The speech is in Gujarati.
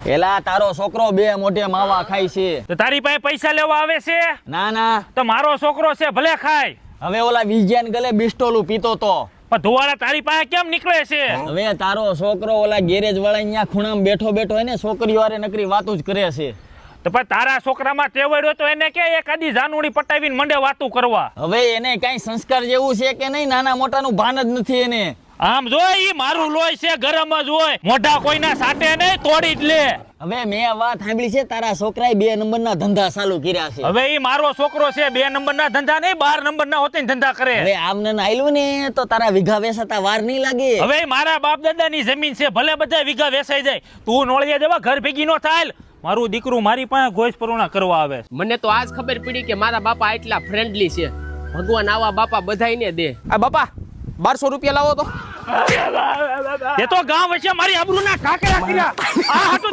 એલા તારો છોકરો બે મોઢે માવા ખાય છે. તો તારી પાસે પૈસા લેવા આવે છે? ના ના, તો મારો છોકરો છે, ભલે ખાય. હવે ઓલા વિજ્ઞાન ગલે બિસ્ટોલું પીતો તો. પણ ધુવાડા તારી પાસે કેમ નીકળે છે? હવે તારો છોકરો ઓલા ગેરેજ વાળા અહીંયા ખૂણામાં બેઠો બેઠો એને છોકરીઓ હારે નકરી વાતો જ કરે છે. તો પણ તારા છોકરામાં તેવડ્યો તો એને કે એકાદી જાનુડી પટાવીને મંડે વાતું કરવા. હવે એને કઈ સંસ્કાર જેવું છે કે નહીં? નાના મોટાનું ભાન જ નથી એને. આમ જો ઈ મારું લોહી છે, ગરમ જ હોય, મોઢા કોઈના સાટે નહીં, તોડી જ લે. હવે મેં વાત સાંભળી છે તારા છોકરાએ 2 નંબરના ધંધા ચાલુ કર્યા છે. હવે ઈ મારો છોકરો છે, 2 નંબરના ધંધા નહીં, 12 નંબરના હોતી ધંધા કરે. હવે આમને આયલું ને તો તારા વીઘા વેચાતા વાર નહીં લાગે. હવે ઈ મારા બાપ દાદાની જમીન છે, ભલે બધા વીઘા વેચાઈ જાય, તું નોળિયા દેવા ઘર ભેગી નો થાય. મારું દીકરું મારી પાસે ગોશ પરોણા કરવા આવે. મને તો આજ ખબર પડી કે મારા બાપા એટલા ફ્રેન્ડલી છે. ભગવાન આવા બાપા બધાયને દે. આ બાપા 1200 રૂપિયા લાવો તો. એ તો ગામ વચ્ચે મારી આબરૂના કાકરા કર્યા. આ હતું